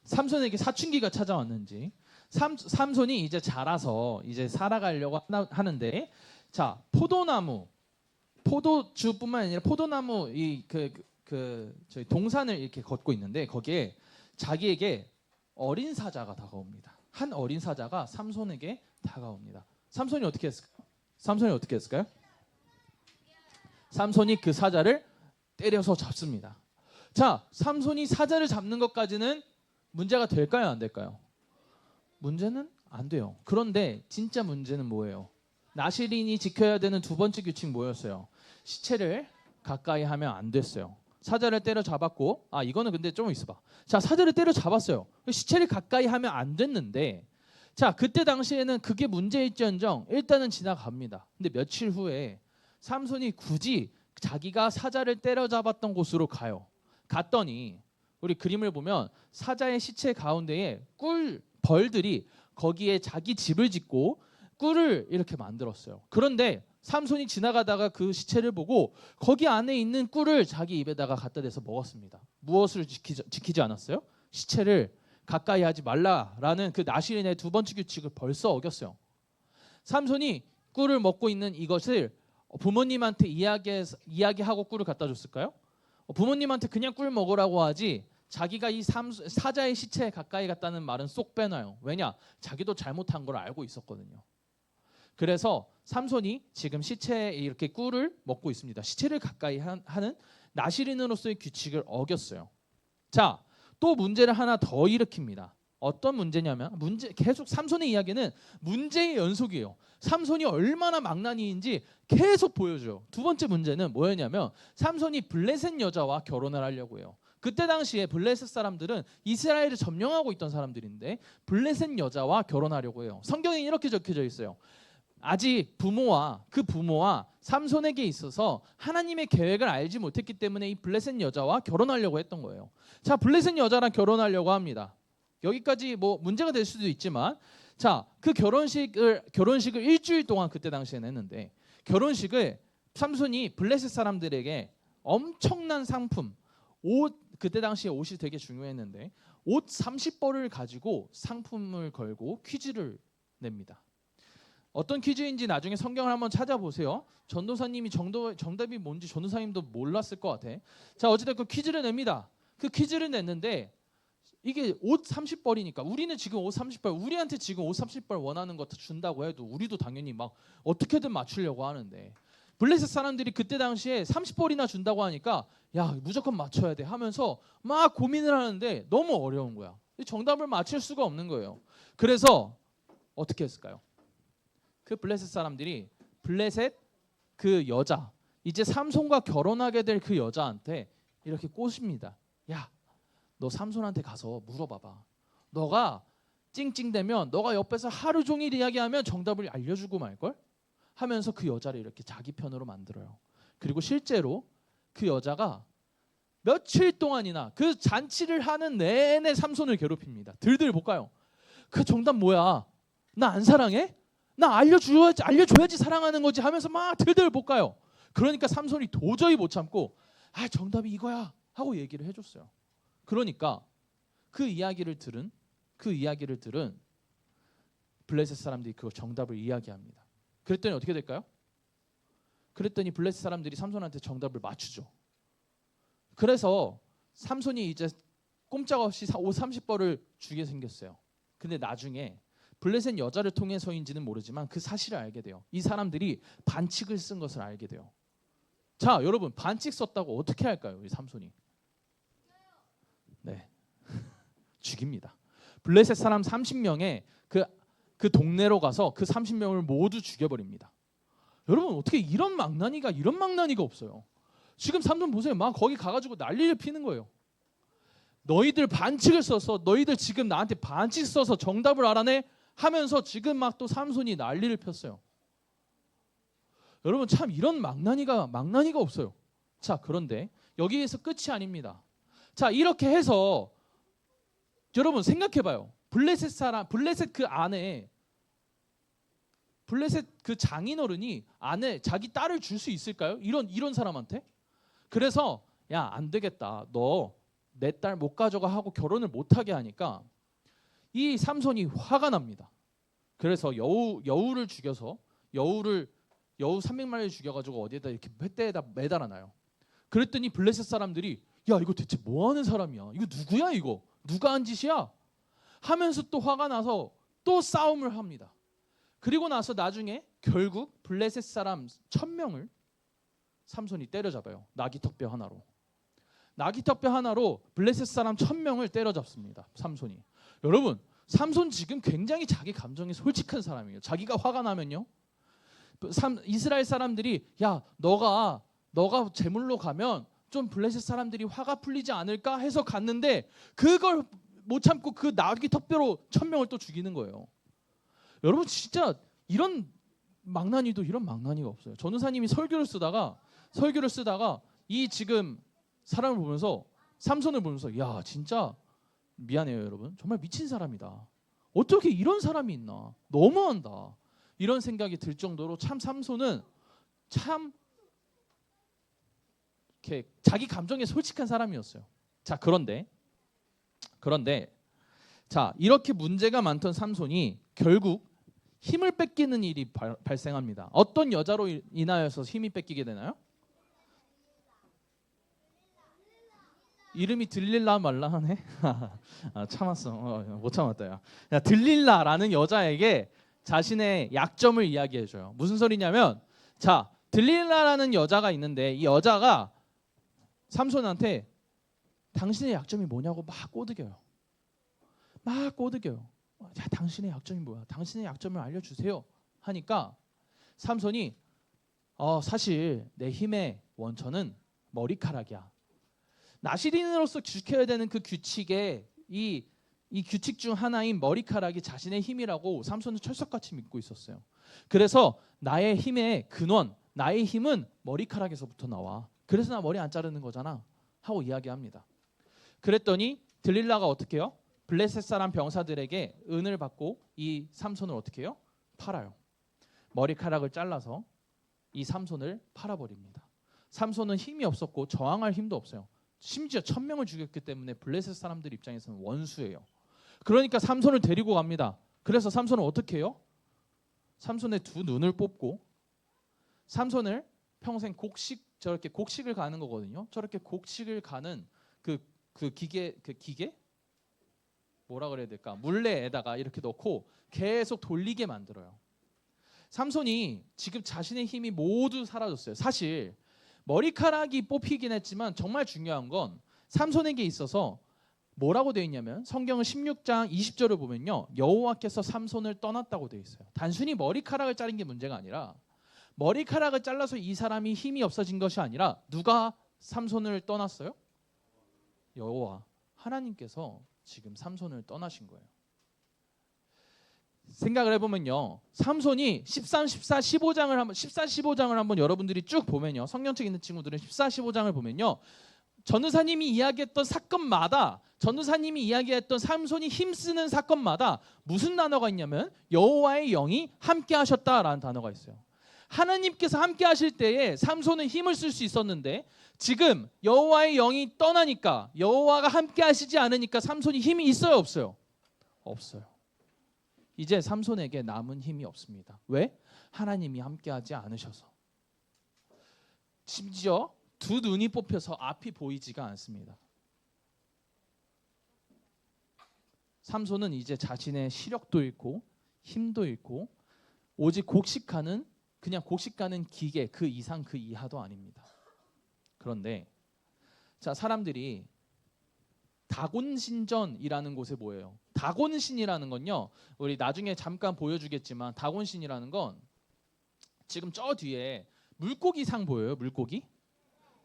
삼손에게 사춘기가 찾아왔는지, 삼손이 이제 자라서 이제 살아가려고 하는데, 자, 포도주뿐만 아니라 포도나무 저희 동산을 이렇게 걷고 있는데 거기에 자기에게 어린 사자가 다가옵니다. 한 어린 사자가 삼손에게 다가옵니다. 삼손이 어떻게 했을까요? 삼손이 그 사자를 때려서 잡습니다. 자, 삼손이 사자를 잡는 것까지는 문제가 될까요, 안 될까요? 문제는 안 돼요. 그런데 진짜 문제는 뭐예요? 나실인이 지켜야 되는 두 번째 규칙 뭐였어요? 시체를 가까이 하면 안 됐어요. 사자를 때려 잡았고, 이거는 근데 좀 있어봐. 자, 사자를 때려 잡았어요. 시체를 가까이 하면 안 됐는데, 자, 그때 당시에는 그게 문제일지언정 일단은 지나갑니다. 근데 며칠 후에 삼손이 굳이 자기가 사자를 때려잡았던 곳으로 가요. 갔더니 우리 그림을 보면 사자의 시체 가운데에 벌들이 거기에 자기 집을 짓고 꿀을 이렇게 만들었어요. 그런데 삼손이 지나가다가 그 시체를 보고 거기 안에 있는 꿀을 자기 입에다가 갖다 대서 먹었습니다. 무엇을 지키지 않았어요? 시체를 가까이 하지 말라라는 그 나실인의 두 번째 규칙을 벌써 어겼어요. 삼손이 꿀을 먹고 있는 이것을 부모님한테 이야기하고 꿀을 갖다 줬을까요? 부모님한테 그냥 꿀 먹으라고 하지 자기가 이 사자의 시체에 가까이 갔다는 말은 쏙 빼놔요. 왜냐? 자기도 잘못한 걸 알고 있었거든요. 그래서 삼손이 지금 시체에 이렇게 꿀을 먹고 있습니다. 시체를 가까이 하는 나실인으로서의 규칙을 어겼어요. 자, 또 문제를 하나 더 일으킵니다. 어떤 문제냐면 계속 삼손의 이야기는 문제의 연속이에요. 삼손이 얼마나 망나니인지 계속 보여줘요. 두 번째 문제는 뭐였냐면 삼손이 블레셋 여자와 결혼을 하려고 해요. 그때 당시에 블레셋 사람들은 이스라엘을 점령하고 있던 사람들인데 블레셋 여자와 결혼하려고 해요. 성경에 이렇게 적혀져 있어요. 아직 부모와 삼손에게 있어서 하나님의 계획을 알지 못했기 때문에 이 블레셋 여자와 결혼하려고 했던 거예요. 자, 블레셋 여자랑 결혼하려고 합니다. 여기까지 뭐 문제가 될 수도 있지만, 자, 그 결혼식을 일주일 동안 그때 당시에는 했는데, 결혼식을 삼손이 블레셋 사람들에게 엄청난 상품, 그때 당시에 옷이 되게 중요했는데 옷 30벌을 가지고 상품을 걸고 퀴즈를 냅니다. 어떤 퀴즈인지 나중에 성경을 한번 찾아보세요. 전도사님이 정답이 뭔지 전도사님도 몰랐을 것 같아. 자, 어찌됐건 퀴즈를 냅니다. 그 퀴즈를 냈는데 이게 옷 30벌이니까 우리는 지금 옷 30벌, 우리한테 지금 옷 30벌 원하는 거 준다고 해도 우리도 당연히 막 어떻게든 맞추려고 하는데, 블레셋 사람들이 그때 당시에 30벌이나 준다고 하니까 야, 무조건 맞춰야 돼 하면서 막 고민을 하는데 너무 어려운 거야. 정답을 맞출 수가 없는 거예요. 그래서 어떻게 했을까요? 그 블레셋 사람들이 블레셋 그 여자, 이제 삼손과 결혼하게 될 그 여자한테 이렇게 꼬십니다. 야, 너 삼손한테 가서 물어봐봐. 너가 찡찡대면 너가 옆에서 하루 종일 이야기하면 정답을 알려주고 말걸? 하면서 그 여자를 이렇게 자기 편으로 만들어요. 그리고 실제로 그 여자가 며칠 동안이나 그 잔치를 하는 내내 삼손을 괴롭힙니다. 들들 볼까요? 그 정답 뭐야? 나 안 사랑해? 나 알려줘야지 사랑하는 거지 하면서 막 들들 볼까요? 그러니까 삼손이 도저히 못 참고 정답이 이거야 하고 얘기를 해줬어요. 그러니까 그 이야기를 들은 블레셋 사람들이 그 정답을 이야기합니다. 그랬더니 어떻게 될까요? 그랬더니 블레셋 사람들이 삼손한테 정답을 맞추죠. 그래서 삼손이 이제 꼼짝없이 옷 30벌을 주게 생겼어요. 근데 나중에 블레셋 여자를 통해서인지는 모르지만 그 사실을 알게 돼요. 이 사람들이 반칙을 쓴 것을 알게 돼요. 자, 여러분, 반칙 썼다고 어떻게 할까요? 이 삼손이. 네. 죽입니다. 블레셋 사람 30명에 그 동네로 가서 그 30명을 모두 죽여버립니다. 여러분 어떻게 이런 망나니가 없어요. 지금 삼손 보세요. 막 거기 가가지고 난리를 피는 거예요. 너희들 반칙을 써서 너희들 지금 나한테 반칙 써서 정답을 알아내 하면서 지금 막 또 삼손이 난리를 폈어요. 여러분 참 이런 망나니가 없어요. 자, 그런데 여기에서 끝이 아닙니다. 자, 이렇게 해서 여러분 생각해봐요. 블레셋 그 장인어른이 안에 자기 딸을 줄 수 있을까요? 이런 사람한테? 그래서 야, 안 되겠다. 너 내 딸 못 가져가 하고 결혼을 못 하게 하니까 이 삼손이 화가 납니다. 그래서 여우를 죽여서 여우 300마리를 죽여가지고 어디에다 이렇게 횃대에다 매달아 놔요. 그랬더니 블레셋 사람들이 야, 이거 대체 뭐 하는 사람이야? 이거 누구야 이거? 누가 한 짓이야? 하면서 또 화가 나서 또 싸움을 합니다. 그리고 나서 나중에 결국 블레셋 사람 1000명을 삼손이 때려잡아요. 나귀턱뼈 하나로. 나귀턱뼈 하나로 블레셋 사람 1000명을 때려잡습니다. 삼손이. 여러분, 삼손 지금 굉장히 자기 감정에 솔직한 사람이에요. 자기가 화가 나면요, 이스라엘 사람들이 야, 너가 제물로 가면 좀 블레셋 사람들이 화가 풀리지 않을까 해서 갔는데 그걸 못 참고 그 나귀턱뼈로 1000명을 또 죽이는 거예요. 여러분 진짜 이런 망나니가 없어요. 전우사님이 설교를 쓰다가 이 지금 사람을 보면서 삼손을 보면서 야, 진짜 미안해요 여러분, 정말 미친 사람이다. 어떻게 이런 사람이 있나, 너무한다, 이런 생각이 들 정도로 참 삼손은 참 이렇게 자기 감정에 솔직한 사람이었어요. 자, 그런데 자, 이렇게 문제가 많던 삼손이 결국 힘을 뺏기는 일이 발생합니다. 어떤 여자로 인하여서 힘이 뺏기게 되나요? 이름이 들릴라 말라 하네. 참았어. 못 참았다. 야, 들릴라라는 여자에게 자신의 약점을 이야기해줘요. 무슨 소리냐면, 자, 들릴라라는 여자가 있는데 이 여자가 삼손한테 당신의 약점이 뭐냐고 막 꼬드겨요. 야, 당신의 약점이 뭐야? 당신의 약점을 알려주세요. 하니까 삼손이 사실 내 힘의 원천은 머리카락이야. 나시린으로서 지켜야 되는 그 규칙에 이 규칙 중 하나인 머리카락이 자신의 힘이라고 삼손은 철석같이 믿고 있었어요. 그래서 나의 힘의 근원, 나의 힘은 머리카락에서부터 나와. 그래서 나 머리 안 자르는 거잖아 하고 이야기합니다. 그랬더니 들릴라가 어떻게 해요? 블레셋 사람 병사들에게 은을 받고 이 삼손을 어떻게 해요? 팔아요. 머리카락을 잘라서 이 삼손을 팔아버립니다. 삼손은 힘이 없었고 저항할 힘도 없어요. 심지어 1000명을 죽였기 때문에 블레셋 사람들 입장에서는 원수예요. 그러니까 삼손을 데리고 갑니다. 그래서 삼손은 어떻게 해요? 삼손의 두 눈을 뽑고 삼손을 평생 저렇게 곡식을 가는 거거든요. 저렇게 곡식을 가는 그 기계 뭐라 그래야 될까? 물레에다가 이렇게 넣고 계속 돌리게 만들어요. 삼손이 지금 자신의 힘이 모두 사라졌어요. 사실 머리카락이 뽑히긴 했지만 정말 중요한 건 삼손에게 있어서 뭐라고 되어 있냐면 성경은 16장 20절을 보면요, 여호와께서 삼손을 떠났다고 되어 있어요. 단순히 머리카락을 자른 게 문제가 아니라 머리카락을 잘라서 이 사람이 힘이 없어진 것이 아니라 누가 삼손을 떠났어요? 여호와 하나님께서 지금 삼손을 떠나신 거예요. 생각을 해보면요, 삼손이 13, 14, 15장을 한번 여러분들이 쭉 보면요, 성경책 있는 친구들은 14, 15장을 보면요, 전우사님이 이야기했던 사건마다, 전우사님이 이야기했던 삼손이 힘쓰는 사건마다 무슨 단어가 있냐면 여호와의 영이 함께 하셨다라는 단어가 있어요. 하나님께서 함께 하실 때에 삼손은 힘을 쓸 수 있었는데 지금 여호와의 영이 떠나니까, 여호와가 함께 하시지 않으니까 삼손이 힘이 있어요, 없어요? 없어요. 이제 삼손에게 남은 힘이 없습니다. 왜? 하나님이 함께하지 않으셔서. 심지어 두 눈이 뽑혀서 앞이 보이지가 않습니다. 삼손은 이제 자신의 시력도 잃고 힘도 잃고 오직 그냥 곡식가는 기계, 그 이상 그 이하도 아닙니다. 그런데 자, 사람들이 다곤신전이라는 곳에 뭐예요? 다곤신이라는 건요. 우리 나중에 잠깐 보여주겠지만 다곤신이라는 건 지금 저 뒤에 물고기상 보여요.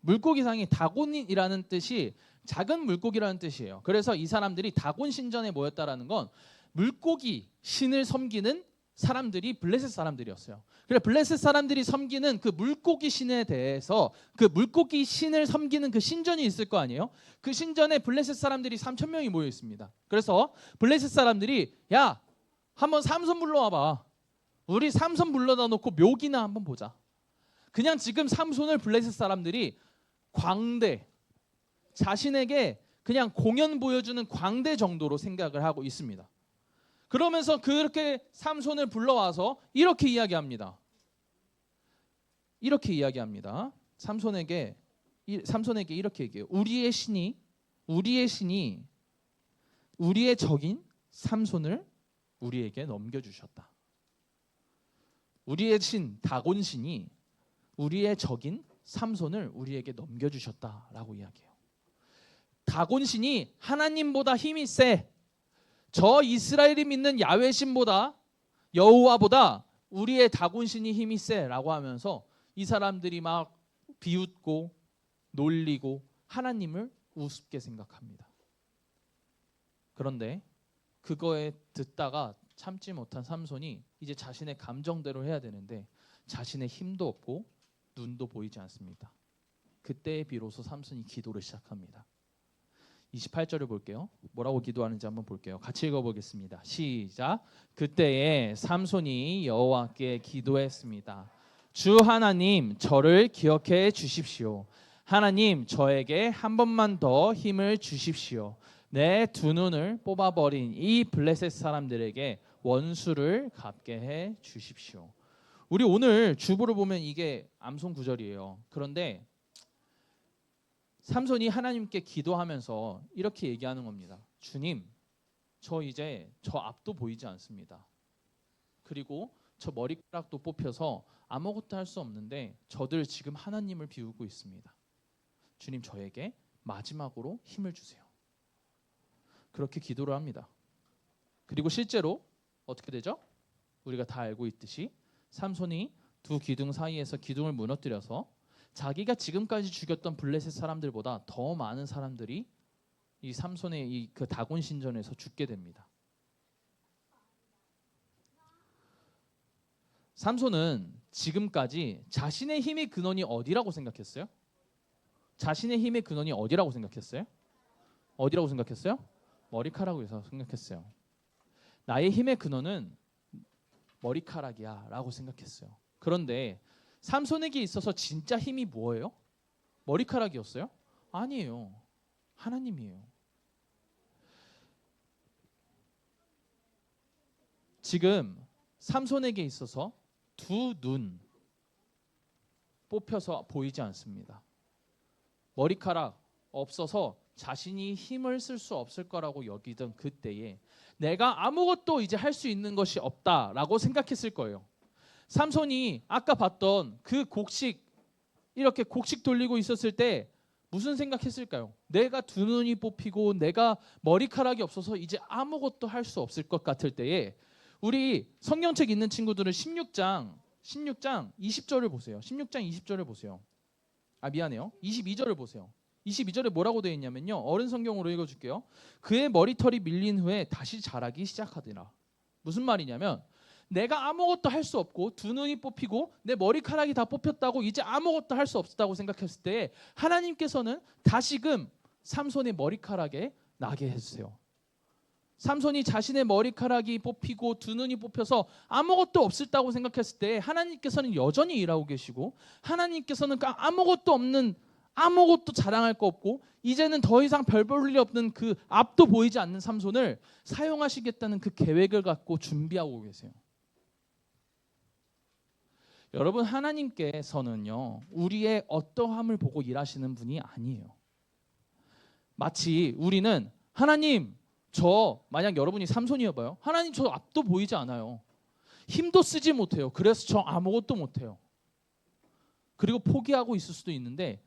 물고기상이 다곤이라는 뜻이 작은 물고기라는 뜻이에요. 그래서 이 사람들이 다곤 신전에 모였다라는 건 물고기 신을 섬기는 사람들이 블레셋 사람들이었어요. 그래 블레셋 사람들이 섬기는 그 물고기 신에 대해서 그 물고기 신을 섬기는 그 신전이 있을 거 아니에요? 그 신전에 블레셋 사람들이 3,000명이 모여 있습니다. 그래서 블레셋 사람들이 야, 한번 삼손 불러와봐. 우리 삼손 불러다 놓고 묘기나 한번 보자. 그냥 지금 삼손을 블레셋 사람들이 광대, 자신에게 그냥 공연 보여주는 광대 정도로 생각을 하고 있습니다. 그러면서 그렇게 삼손을 불러와서 이렇게 이야기합니다. 삼손에게 이렇게 얘기해요. 우리의 신이 우리의 적인 삼손을 우리에게 넘겨주셨다. 우리의 신 다곤 신이 우리의 적인 삼손을 우리에게 넘겨주셨다라고 이야기해요. 다곤 신이 하나님보다 힘이 세. 저 이스라엘이 믿는 야훼 신보다 여호와보다 우리의 다곤 신이 힘이 세라고 하면서 이 사람들이 막 비웃고 놀리고 하나님을 우습게 생각합니다. 그런데 그거에 듣다가 참지 못한 삼손이 이제 자신의 감정대로 해야 되는데 자신의 힘도 없고 눈도 보이지 않습니다. 그때 비로소 삼손이 기도를 시작합니다. 28절을 볼게요. 뭐라고 기도하는지 한번 볼게요. 같이 읽어보겠습니다. 시작. 그때에 삼손이 여호와께 기도했습니다. 주 하나님, 저를 기억해 주십시오. 하나님, 저에게 한 번만 더 힘을 주십시오. 내 두 눈을 뽑아버린 이 블레셋 사람들에게 원수를 갚게 해 주십시오. 우리 오늘 주보를 보면 이게 암송 구절이에요. 그런데 삼손이 하나님께 기도하면서 이렇게 얘기하는 겁니다. 주님, 저 이제 저 앞도 보이지 않습니다. 그리고 저 머리카락도 뽑혀서 아무것도 할 수 없는데 저들 지금 하나님을 비우고 있습니다. 주님, 저에게 마지막으로 힘을 주세요. 그렇게 기도를 합니다. 그리고 실제로 어떻게 되죠? 우리가 다 알고 있듯이 삼손이 두 기둥 사이에서 기둥을 무너뜨려서 자기가 지금까지 죽였던 블레셋 사람들보다 더 많은 사람들이 이 삼손의 이 그 다곤 신전에서 죽게 됩니다. 삼손은 지금까지 자신의 힘의 근원이 어디라고 생각했어요? 자신의 힘의 근원이 어디라고 생각했어요? 어디라고 생각했어요? 머리카락이라고 생각했어요. 나의 힘의 근원은 머리카락이야 라고 생각했어요. 그런데 삼손에게 있어서 진짜 힘이 뭐예요? 머리카락이었어요? 아니에요. 하나님이에요. 지금 삼손에게 있어서 두 눈 뽑혀서 보이지 않습니다. 머리카락 없어서 자신이 힘을 쓸 수 없을 거라고 여기던 그때에 내가 아무것도 이제 할 수 있는 것이 없다라고 생각했을 거예요. 삼손이 아까 봤던 그 곡식 이렇게 곡식 돌리고 있었을 때 무슨 생각했을까요? 내가 두 눈이 뽑히고 내가 머리카락이 없어서 이제 아무것도 할 수 없을 것 같을 때에 우리 성경책 있는 친구들은 16장 20절을 보세요. 16장 20절을 보세요. 미안해요. 22절을 보세요. 22절에 뭐라고 되어 있냐면요. 어른 성경으로 읽어줄게요. 그의 머리털이 밀린 후에 다시 자라기 시작하더라. 무슨 말이냐면 내가 아무것도 할 수 없고 두 눈이 뽑히고 내 머리카락이 다 뽑혔다고 이제 아무것도 할 수 없다고 생각했을 때 하나님께서는 다시금 삼손의 머리카락에 나게 해주세요. 삼손이 자신의 머리카락이 뽑히고 두 눈이 뽑혀서 아무것도 없었다고 생각했을 때 하나님께서는 여전히 일하고 계시고 하나님께서는 아무것도 없는 아무것도 자랑할 거 없고 이제는 더 이상 별 볼 일 없는 그 앞도 보이지 않는 삼손을 사용하시겠다는 그 계획을 갖고 준비하고 계세요. 여러분, 하나님께서는요 우리의 어떠함을 보고 일하시는 분이 아니에요. 마치 우리는 하나님, 저 만약 여러분이 삼손이어봐요. 하나님, 저 앞도 보이지 않아요. 힘도 쓰지 못해요. 그래서 저 아무것도 못해요. 그리고 포기하고 있을 수도 있는데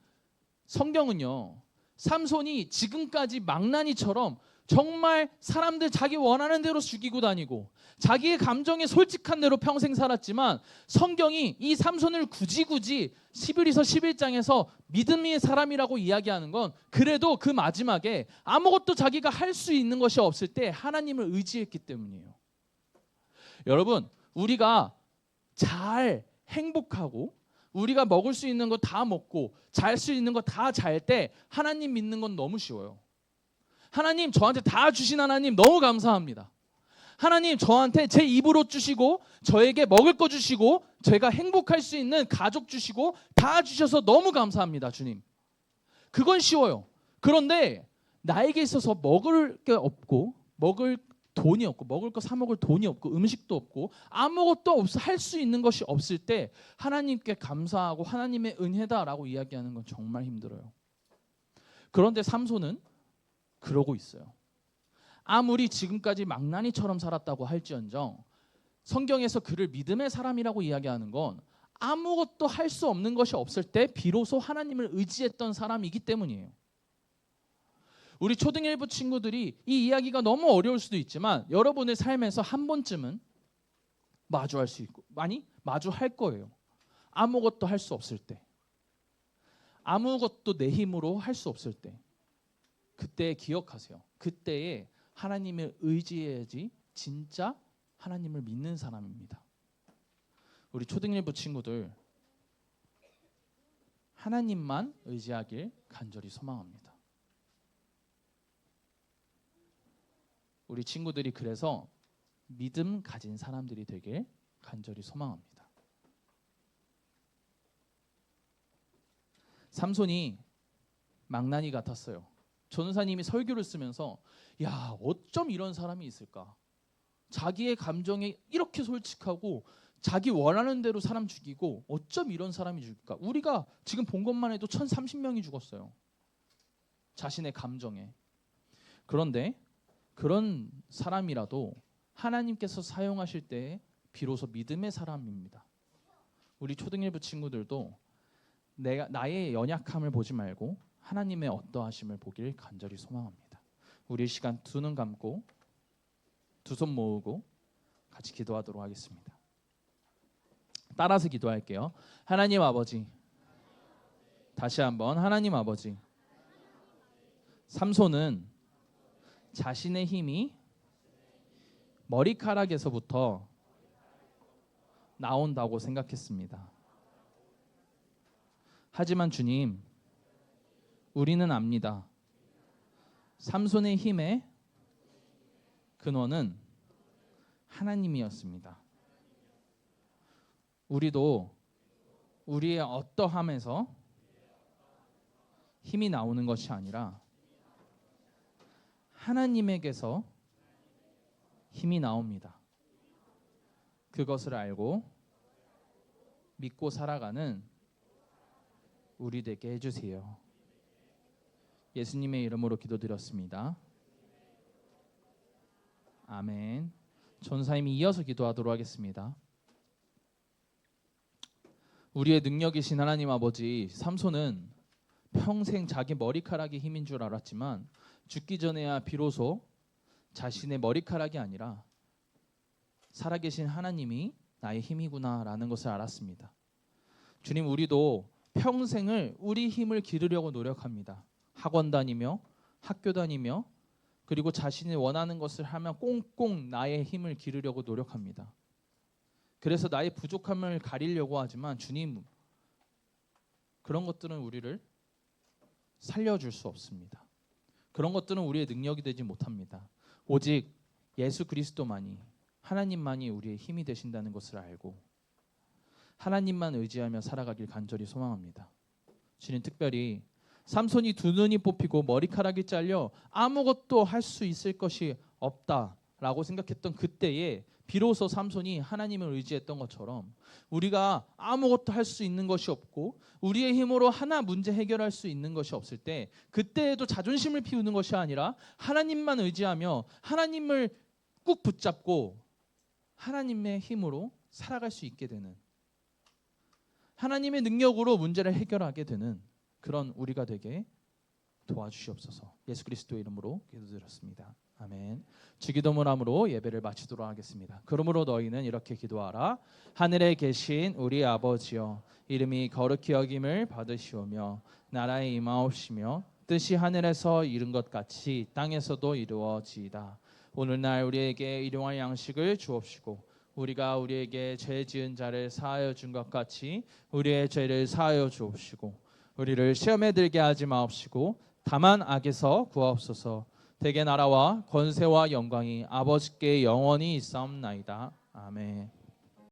성경은요 삼손이 지금까지 망나니처럼 정말 사람들 자기 원하는 대로 죽이고 다니고 자기의 감정에 솔직한 대로 평생 살았지만 성경이 이 삼손을 굳이 히브리서 11장에서 믿음의 사람이라고 이야기하는 건 그래도 그 마지막에 아무것도 자기가 할 수 있는 것이 없을 때 하나님을 의지했기 때문이에요. 여러분, 우리가 잘 행복하고 우리가 먹을 수 있는 거 다 먹고 잘 수 있는 거 다 잘 때 하나님 믿는 건 너무 쉬워요. 하나님, 저한테 다 주신 하나님 너무 감사합니다. 하나님, 저한테 제 입으로 주시고 저에게 먹을 거 주시고 제가 행복할 수 있는 가족 주시고 다 주셔서 너무 감사합니다, 주님. 그건 쉬워요. 그런데 나에게 있어서 먹을 게 없고 먹을 돈이 없고 먹을 거 사 먹을 돈이 없고 음식도 없고 아무것도 없어 할 수 있는 것이 없을 때 하나님께 감사하고 하나님의 은혜다라고 이야기하는 건 정말 힘들어요. 그런데 삼손은 그러고 있어요. 아무리 지금까지 망나니처럼 살았다고 할지언정 성경에서 그를 믿음의 사람이라고 이야기하는 건 아무것도 할 수 없는 것이 없을 때 비로소 하나님을 의지했던 사람이기 때문이에요. 우리 초등일부 친구들이 이 이야기가 너무 어려울 수도 있지만 여러분의 삶에서 한 번쯤은 마주할 수 있고 마주할 거예요. 아무것도 할 수 없을 때, 아무것도 내 힘으로 할 수 없을 때, 그때 기억하세요. 그때에 하나님을 의지해야지 진짜 하나님을 믿는 사람입니다. 우리 초등일부 친구들 하나님만 의지하길 간절히 소망합니다. 우리 친구들이 그래서 믿음 가진 사람들이 되길 간절히 소망합니다. 삼손이 망나니 같았어요. 전도사님이 설교를 쓰면서 야, 어쩜 이런 사람이 있을까? 자기의 감정에 이렇게 솔직하고 자기 원하는 대로 사람 죽이고 어쩜 이런 사람이 죽을까? 우리가 지금 본 것만 해도 1,030명이 죽었어요. 자신의 감정에. 그런데 그런 사람이라도 하나님께서 사용하실 때 비로소 믿음의 사람입니다. 우리 초등일부 친구들도 나의 연약함을 보지 말고 하나님의 어떠하심을 보길 간절히 소망합니다. 우리 시간 두 눈 감고 두 손 모으고 같이 기도하도록 하겠습니다. 따라서 기도할게요. 하나님 아버지, 다시 한번 하나님 아버지, 삼손은 자신의 힘이 머리카락에서부터 나온다고 생각했습니다. 하지만 주님, 우리는 압니다. 삼손의 힘의 근원은 하나님이었습니다. 우리도 우리의 어떠함에서 힘이 나오는 것이 아니라 하나님에게서 힘이 나옵니다. 그것을 알고 믿고 살아가는 우리 되게 해주세요. 예수님의 이름으로 기도드렸습니다. 아멘. 전사님이 이어서 기도하도록 하겠습니다. 우리의 능력이신 하나님 아버지, 삼손은 평생 자기 머리카락이 힘인 줄 알았지만 죽기 전에야 비로소 자신의 머리카락이 아니라 살아계신 하나님이 나의 힘이구나라는 것을 알았습니다. 주님, 우리도 평생을 우리 힘을 기르려고 노력합니다. 학원 다니며 학교 다니며 그리고 자신이 원하는 것을 하며 꽁꽁 나의 힘을 기르려고 노력합니다. 그래서 나의 부족함을 가리려고 하지만 주님, 그런 것들은 우리를 살려줄 수 없습니다. 그런 것들은 우리의 능력이 되지 못합니다. 오직 예수 그리스도만이, 하나님만이 우리의 힘이 되신다는 것을 알고 하나님만 의지하며 살아가길 간절히 소망합니다. 주님, 특별히 삼손이 두 눈이 뽑히고 머리카락이 잘려 아무것도 할 수 있을 것이 없다라고 생각했던 그때에 비로소 삼손이 하나님을 의지했던 것처럼 우리가 아무것도 할 수 있는 것이 없고 우리의 힘으로 하나 문제 해결할 수 있는 것이 없을 때 그때에도 자존심을 피우는 것이 아니라 하나님만 의지하며 하나님을 꾹 붙잡고 하나님의 힘으로 살아갈 수 있게 되는, 하나님의 능력으로 문제를 해결하게 되는 그런 우리가 되게 도와주시옵소서. 예수 그리스도의 이름으로 기도드렸습니다. 아멘. 주기도문함으로 예배를 마치도록 하겠습니다. 그러므로 너희는 이렇게 기도하라. 하늘에 계신 우리 아버지여, 이름이 거룩히 여김을 받으시오며 나라에 임하옵시며 뜻이 하늘에서 이룬 것 같이 땅에서도 이루어지이다. 오늘날 우리에게 일용할 양식을 주옵시고 우리가 우리에게 죄 지은 자를 사하여 준 것 같이 우리의 죄를 사하여 주옵시고 우리를 시험에 들게 하지 마옵시고 다만 악에서 구하옵소서. 대개 나라와 권세와 영광이 아버지께 영원히 있사옵나이다. 아멘.